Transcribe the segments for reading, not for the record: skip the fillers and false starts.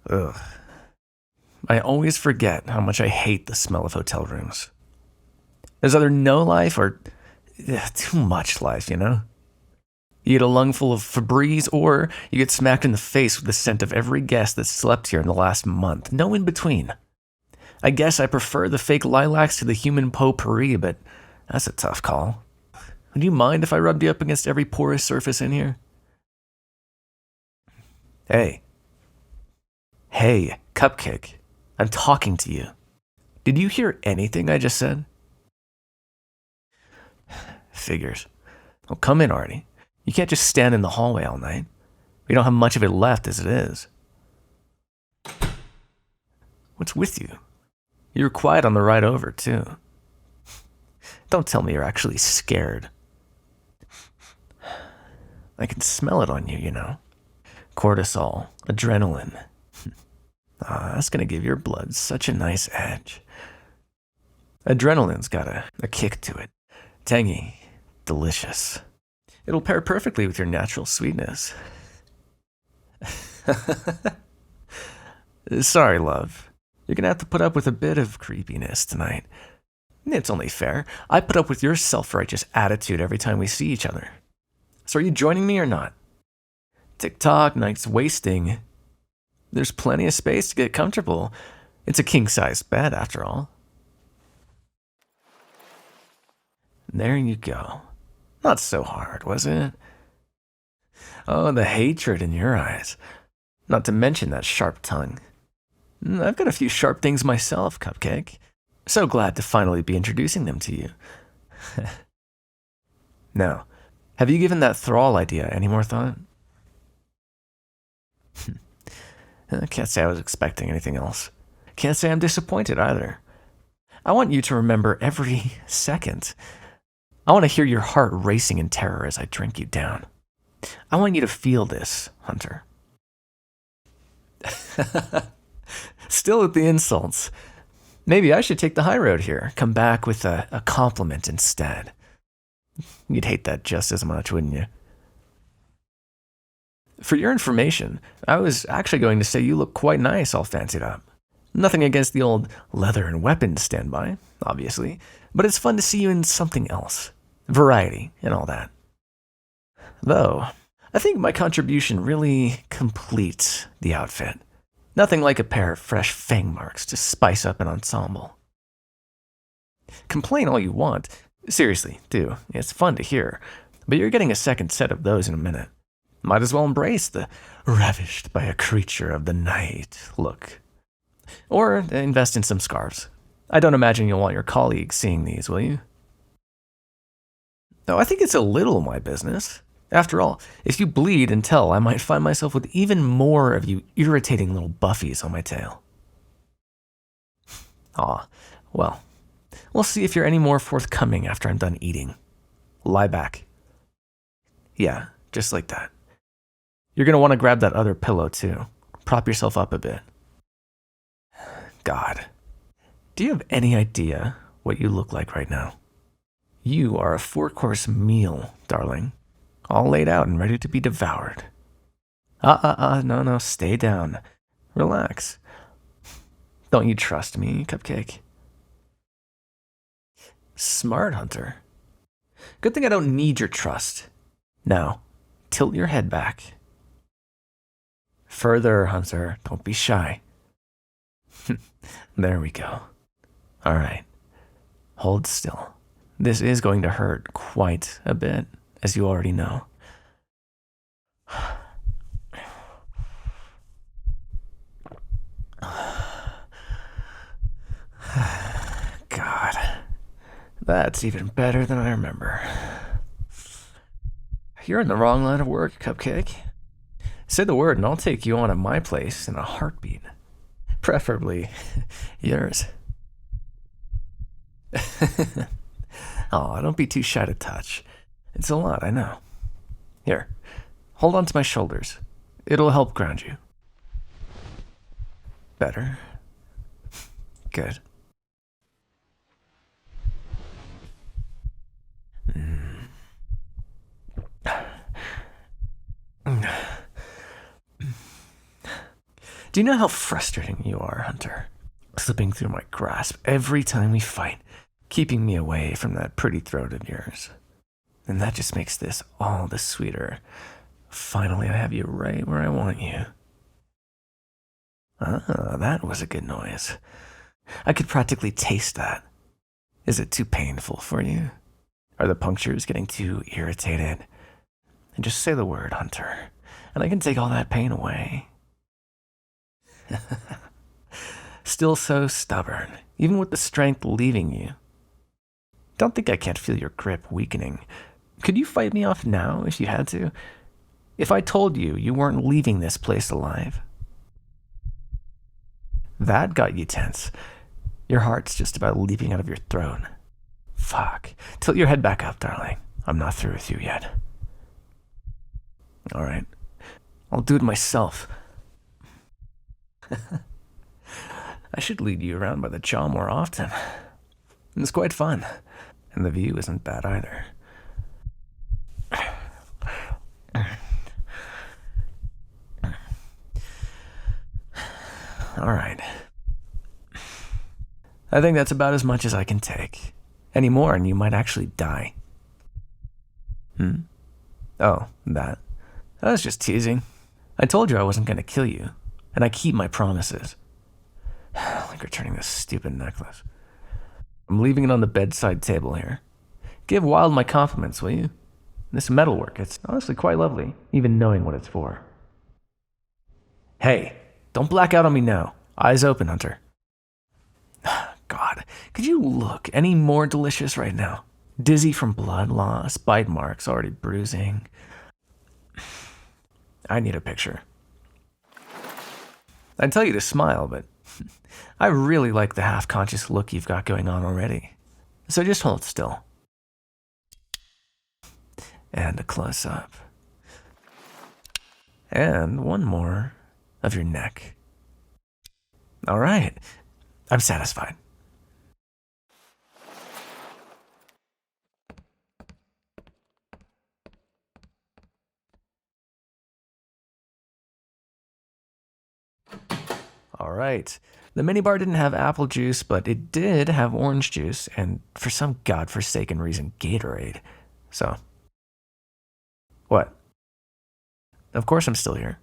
Ugh. I always forget how much I hate the smell of hotel rooms. There's either no life or too much life, you know? You get a lungful of Febreze, or you get smacked in the face with the scent of every guest that slept here in the last month. No in between. I guess I prefer the fake lilacs to the human potpourri, but that's a tough call. Would you mind if I rubbed you up against every porous surface in here? Hey. Hey, Cupcake. I'm talking to you. Did you hear anything I just said? Figures. Well, come in, Artie. You can't just stand in the hallway all night. We don't have much of it left as it is. What's with you? You were quiet on the ride over, too. Don't tell me you're actually scared. I can smell it on you, you know. Cortisol, adrenaline. That's gonna give your blood such a nice edge. Adrenaline's got a kick to it. Tangy, delicious. It'll pair perfectly with your natural sweetness. Sorry, love. You're gonna have to put up with a bit of creepiness tonight. It's only fair. I put up with your self-righteous attitude every time we see each other. So are you joining me or not? Tick-tock, night's wasting. There's plenty of space to get comfortable. It's a king-size bed, after all. There you go. Not so hard, was it? Oh, the hatred in your eyes. Not to mention that sharp tongue. I've got a few sharp things myself, Cupcake. So glad to finally be introducing them to you. Now, have you given that thrall idea any more thought? I can't say I was expecting anything else. Can't say I'm disappointed either. I want you to remember every second. I want to hear your heart racing in terror as I drink you down. I want you to feel this, Hunter. Still with the insults. Maybe I should take the high road here, come back with a compliment instead. You'd hate that just as much, wouldn't you? For your information, I was actually going to say you look quite nice all fancied up. Nothing against the old leather and weapons standby, obviously, but it's fun to see you in something else. Variety and all that. Though, I think my contribution really completes the outfit. Nothing like a pair of fresh fang marks to spice up an ensemble. Complain all you want. Seriously, do. It's fun to hear. But you're getting a second set of those in a minute. Might as well embrace the ravished by a creature of the night look. Or invest in some scarves. I don't imagine you'll want your colleagues seeing these, will you? No, I think it's a little my business. After all, if you bleed and tell, I might find myself with even more of you irritating little buffies on my tail. Aw, well, we'll see if you're any more forthcoming after I'm done eating. Lie back. Yeah, just like that. You're gonna want to grab that other pillow too. Prop yourself up a bit. God, do you have any idea what you look like right now? You are a 4-course meal, darling. All laid out and ready to be devoured. No, stay down. Relax. Don't you trust me, Cupcake? Smart, Hunter. Good thing I don't need your trust. Now, tilt your head back. Further, Hunter. Don't be shy. There we go. All right. Hold still. This is going to hurt quite a bit, as you already know. God, that's even better than I remember. You're in the wrong line of work, Cupcake. Say the word and I'll take you on at my place in a heartbeat. Preferably yours. Oh, don't be too shy to touch. It's a lot, I know. Here, hold on to my shoulders. It'll help ground you. Better. Good. Do you know how frustrating you are, Hunter? Slipping through my grasp every time we fight, keeping me away from that pretty throat of yours. And that just makes this all the sweeter. Finally, I have you right where I want you. Ah, that was a good noise. I could practically taste that. Is it too painful for you? Are the punctures getting too irritated? And just say the word, Hunter, and I can take all that pain away. Still so stubborn, even with the strength leaving you. Don't think I can't feel your grip weakening. Could you fight me off now if you had to? If I told you you weren't leaving this place alive? That got you tense. Your heart's just about leaping out of your throat. Fuck. Tilt your head back up, darling. I'm not through with you yet. All right. I'll do it myself. I should lead you around by the jaw more often. It's quite fun. And the view isn't bad either. All right. I think that's about as much as I can take. Any more and you might actually die. Oh, that. I was just teasing. I told you I wasn't going to kill you, and I keep my promises. Like returning this stupid necklace. I'm leaving it on the bedside table here. Give Wild my compliments, will you? This metalwork, it's honestly quite lovely, even knowing what it's for. Hey, don't black out on me now. Eyes open, Hunter. God, could you look any more delicious right now? Dizzy from blood loss, bite marks already bruising. I need a picture. I'd tell you to smile, but I really like the half-conscious look you've got going on already. So just hold still. And a close-up. And one more of your neck. All right, I'm satisfied. All right. The minibar didn't have apple juice, but it did have orange juice, and for some godforsaken reason, Gatorade. So, what? Of course I'm still here.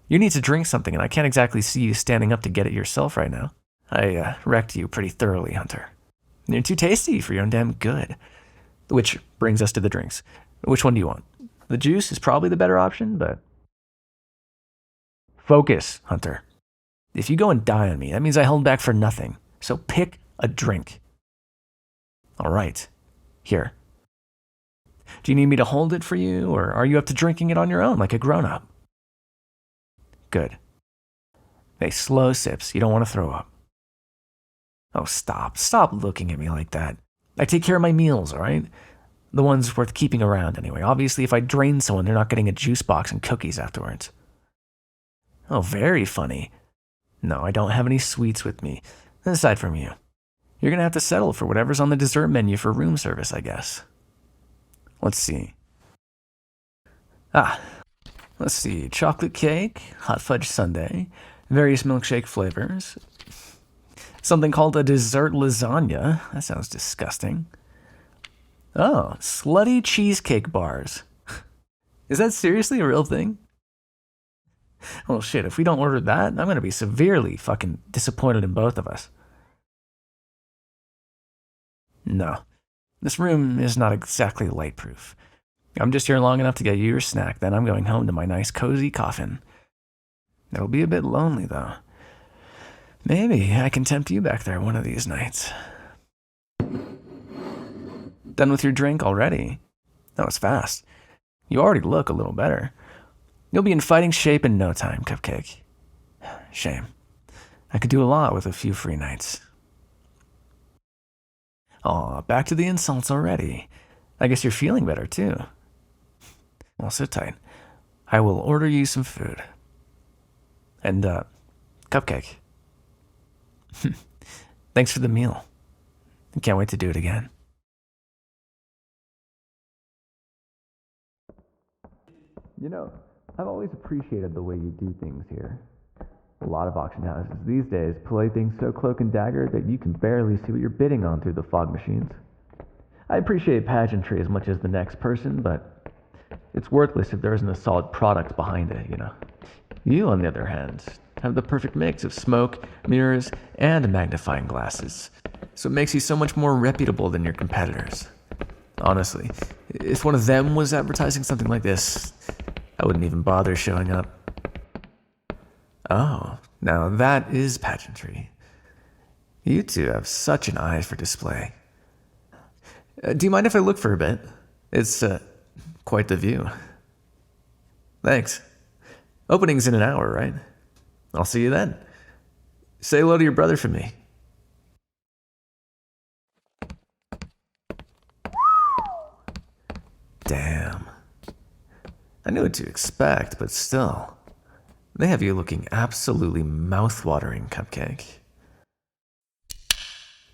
You need to drink something, and I can't exactly see you standing up to get it yourself right now. I wrecked you pretty thoroughly, Hunter. You're too tasty for your own damn good. Which brings us to the drinks. Which one do you want? The juice is probably the better option, but... Focus, Hunter. If you go and die on me, that means I held back for nothing. So pick a drink. All right. Here. Do you need me to hold it for you, or are you up to drinking it on your own like a grown-up? Good. Hey, slow sips. You don't want to throw up. Oh, stop. Stop looking at me like that. I take care of my meals, all right? The ones worth keeping around, anyway. Obviously, if I drain someone, they're not getting a juice box and cookies afterwards. Oh, very funny. No, I don't have any sweets with me, aside from you. You're going to have to settle for whatever's on the dessert menu for room service, I guess. Let's see. Let's see. Chocolate cake, hot fudge sundae, various milkshake flavors. Something called a dessert lasagna. That sounds disgusting. Oh, slutty cheesecake bars. Is that seriously a real thing? Well, shit, if we don't order that, I'm going to be severely fucking disappointed in both of us. No, this room is not exactly light-proof. I'm just here long enough to get you your snack, then I'm going home to my nice cozy coffin. It'll be a bit lonely, though. Maybe I can tempt you back there one of these nights. Done with your drink already? That was fast. You already look a little better. You'll be in fighting shape in no time, Cupcake. Shame. I could do a lot with a few free nights. Aw, back to the insults already. I guess you're feeling better, too. Well, sit tight. I will order you some food. And, Cupcake. Thanks for the meal. I can't wait to do it again. You know, I've always appreciated the way you do things here. A lot of auction houses these days play things so cloak and dagger that you can barely see what you're bidding on through the fog machines. I appreciate pageantry as much as the next person, but it's worthless if there isn't a solid product behind it, you know. You, on the other hand, have the perfect mix of smoke, mirrors, and magnifying glasses, so it makes you so much more reputable than your competitors. Honestly, if one of them was advertising something like this, I wouldn't even bother showing up. Oh, now that is pageantry. You two have such an eye for display. Do you mind if I look for a bit? It's, quite the view. Thanks. Opening's in an hour, right? I'll see you then. Say hello to your brother for me. Damn. I knew what to expect, but still. They have you looking absolutely mouth-watering, Cupcake.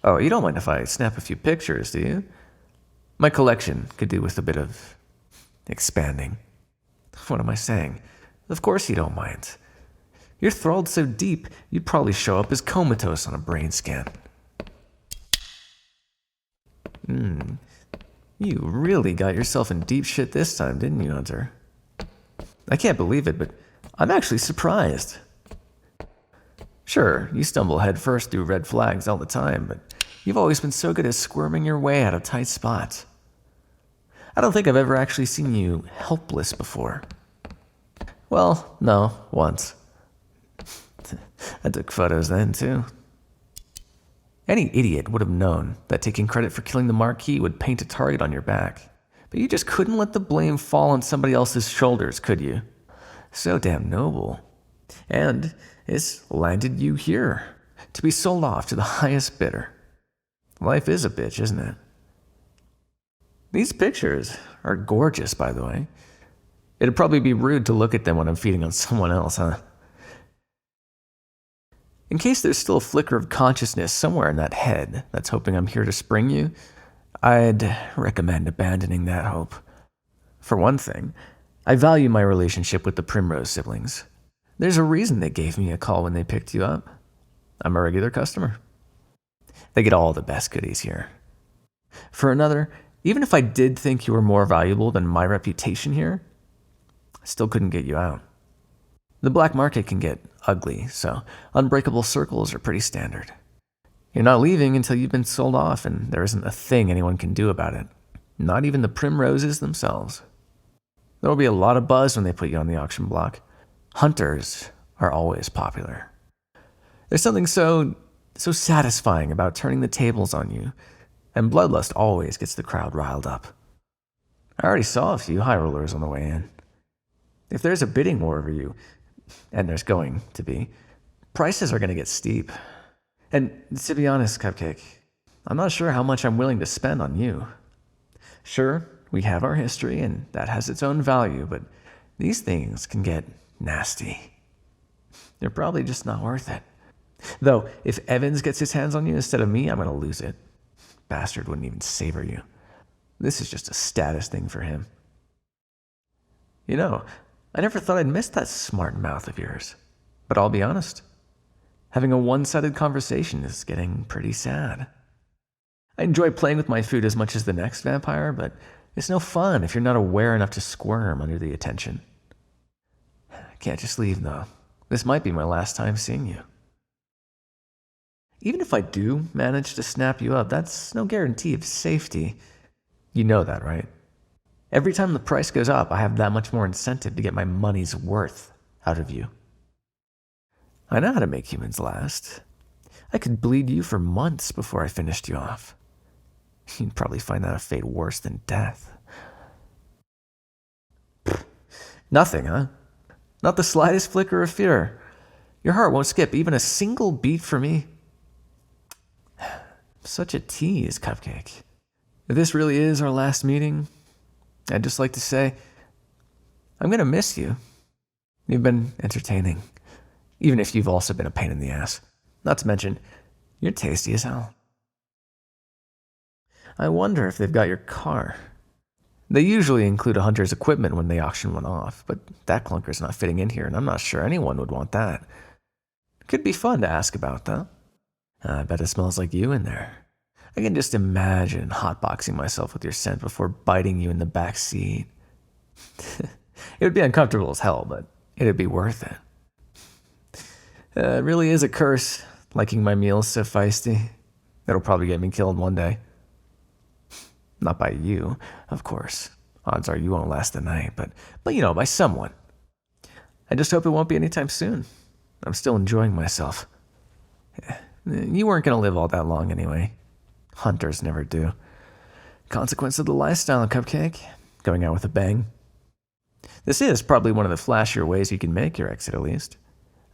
Oh, you don't mind if I snap a few pictures, do you? My collection could do with a bit of expanding. What am I saying? Of course you don't mind. You're thralled so deep, you'd probably show up as comatose on a brain scan. You really got yourself in deep shit this time, didn't you, Hunter? I can't believe it, but I'm actually surprised. Sure, you stumble headfirst through red flags all the time, but you've always been so good at squirming your way out of tight spots. I don't think I've ever actually seen you helpless before. Well, no, once. I took photos then, too. Any idiot would have known that taking credit for killing the Marquis would paint a target on your back. But you just couldn't let the blame fall on somebody else's shoulders, could you? So damn noble. And it's landed you here, to be sold off to the highest bidder. Life is a bitch, isn't it? These pictures are gorgeous, by the way. It'd probably be rude to look at them when I'm feeding on someone else, huh? In case there's still a flicker of consciousness somewhere in that head that's hoping I'm here to spring you, I'd recommend abandoning that hope. For one thing, I value my relationship with the Primrose siblings. There's a reason they gave me a call when they picked you up. I'm a regular customer. They get all the best goodies here. For another, even if I did think you were more valuable than my reputation here, I still couldn't get you out. The black market can get ugly, so unbreakable circles are pretty standard. You're not leaving until you've been sold off, and there isn't a thing anyone can do about it. Not even the Primroses themselves. There will be a lot of buzz when they put you on the auction block. Hunters are always popular. There's something so satisfying about turning the tables on you, and bloodlust always gets the crowd riled up. I already saw a few high rollers on the way in. If there's a bidding war over you, and there's going to be, prices are going to get steep. And to be honest, Cupcake, I'm not sure how much I'm willing to spend on you. Sure, we have our history, and that has its own value, but these things can get nasty. They're probably just not worth it. Though, if Evans gets his hands on you instead of me, I'm going to lose it. Bastard wouldn't even savor you. This is just a status thing for him. You know, I never thought I'd miss that smart mouth of yours. But I'll be honest, having a one-sided conversation is getting pretty sad. I enjoy playing with my food as much as the next vampire, but it's no fun if you're not aware enough to squirm under the attention. I can't just leave, though. This might be my last time seeing you. Even if I do manage to snap you up, that's no guarantee of safety. You know that, right? Every time the price goes up, I have that much more incentive to get my money's worth out of you. I know how to make humans last. I could bleed you for months before I finished you off. You'd probably find that a fate worse than death. Nothing, huh? Not the slightest flicker of fear. Your heart won't skip even a single beat for me. Such a tease, Cupcake. If this really is our last meeting, I'd just like to say, I'm going to miss you. You've been entertaining, even if you've also been a pain in the ass. Not to mention, you're tasty as hell. I wonder if they've got your car. They usually include a hunter's equipment when they auction one off, but that clunker's not fitting in here, and I'm not sure anyone would want that. Could be fun to ask about, though. I bet it smells like you in there. I can just imagine hotboxing myself with your scent before biting you in the back seat. It would be uncomfortable as hell, but it'd be worth it. It really is a curse, liking my meals so feisty. It'll probably get me killed one day. Not by you, of course. Odds are you won't last the night, but by someone. I just hope it won't be anytime soon. I'm still enjoying myself. You weren't going to live all that long anyway. Hunters never do. Consequence of the lifestyle, Cupcake. Going out with a bang. This is probably one of the flashier ways you can make your exit, at least.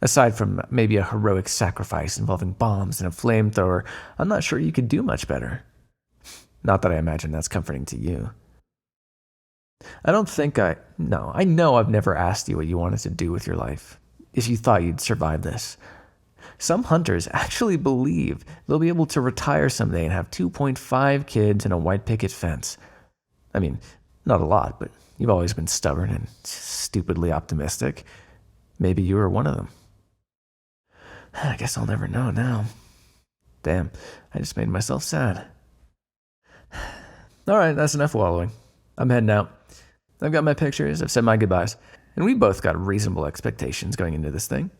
Aside from maybe a heroic sacrifice involving bombs and a flamethrower, I'm not sure you could do much better. Not that I imagine that's comforting to you. I know I've never asked you what you wanted to do with your life, if you thought you'd survive this. Some hunters actually believe they'll be able to retire someday and have 2.5 kids and a white picket fence. I mean, not a lot, but you've always been stubborn and stupidly optimistic. Maybe you were one of them. I guess I'll never know now. Damn, I just made myself sad. Alright, that's enough wallowing. I'm heading out. I've got my pictures, I've said my goodbyes, and we both got reasonable expectations going into this thing.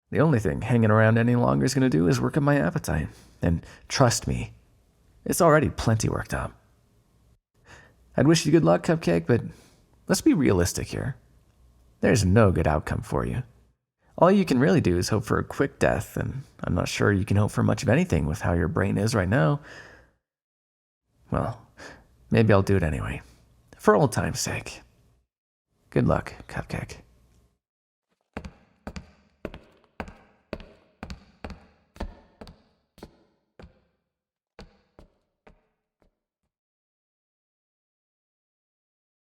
The only thing hanging around any longer is going to do is work up my appetite. And trust me, it's already plenty worked up. I'd wish you good luck, Cupcake, but let's be realistic here. There's no good outcome for you. All you can really do is hope for a quick death, and I'm not sure you can hope for much of anything with how your brain is right now. Well, maybe I'll do it anyway. For old time's sake. Good luck, Cupcake.